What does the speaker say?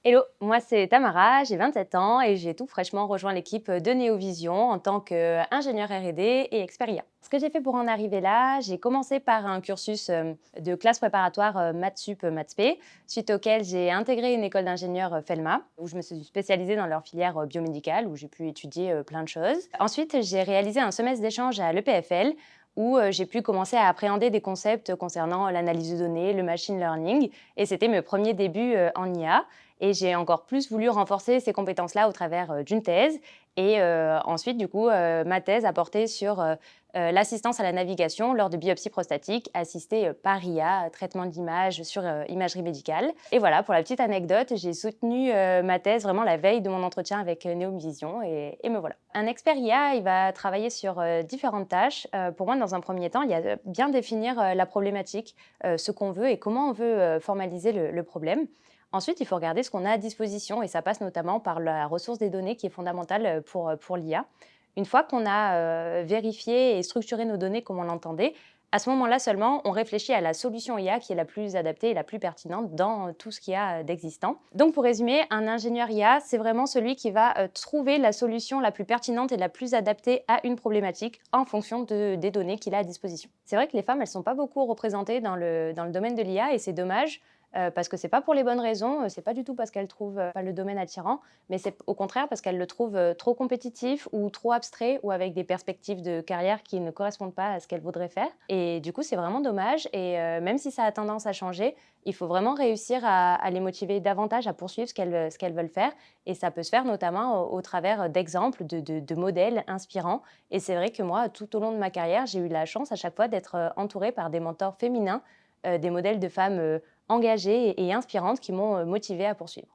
Hello, moi c'est Tamara, j'ai 27 ans et j'ai tout fraîchement rejoint l'équipe de Néovision en tant qu'ingénieur R&D et expert IA. Ce que j'ai fait pour en arriver là, j'ai commencé par un cursus de classe préparatoire maths sup, maths spé, suite auquel j'ai intégré une école d'ingénieur Felma, où je me suis spécialisée dans leur filière biomédicale, où j'ai pu étudier plein de choses. Ensuite, j'ai réalisé un semestre d'échange à l'EPFL, où j'ai pu commencer à appréhender des concepts concernant l'analyse de données, le machine learning, et c'était mes premiers débuts en IA. Et j'ai encore plus voulu renforcer ces compétences-là au travers d'une thèse. Et ensuite, du coup, ma thèse a porté sur l'assistance à la navigation lors de biopsies prostatiques assistées par IA, traitement d'image sur imagerie médicale. Et voilà, pour la petite anecdote, j'ai soutenu ma thèse vraiment la veille de mon entretien avec Néovision et me voilà. Un expert IA, il va travailler sur différentes tâches. Pour moi, dans un premier temps, il y a bien définir la problématique, ce qu'on veut et comment on veut formaliser le problème. Ensuite, il faut regarder ce qu'on a à disposition et ça passe notamment par la ressource des données qui est fondamentale pour l'IA. Une fois qu'on a vérifié et structuré nos données comme on l'entendait, à ce moment-là seulement, on réfléchit à la solution IA qui est la plus adaptée et la plus pertinente dans tout ce qu'il y a d'existant. Donc pour résumer, un ingénieur IA, c'est vraiment celui qui va trouver la solution la plus pertinente et la plus adaptée à une problématique en fonction des données qu'il a à disposition. C'est vrai que les femmes, elles ne sont pas beaucoup représentées dans le domaine de l'IA et c'est dommage. Parce que c'est pas pour les bonnes raisons, c'est pas du tout parce qu'elles trouvent pas le domaine attirant, mais c'est au contraire parce qu'elles le trouvent trop compétitif ou trop abstrait ou avec des perspectives de carrière qui ne correspondent pas à ce qu'elles voudraient faire. Et du coup, c'est vraiment dommage. Et même si ça a tendance à changer, il faut vraiment réussir à les motiver davantage à poursuivre ce qu'elles veulent faire. Et ça peut se faire notamment au travers d'exemples, de modèles inspirants. Et c'est vrai que moi, tout au long de ma carrière, j'ai eu la chance à chaque fois d'être entourée par des mentors féminins, des modèles de femmes engagées et inspirantes qui m'ont motivée à poursuivre.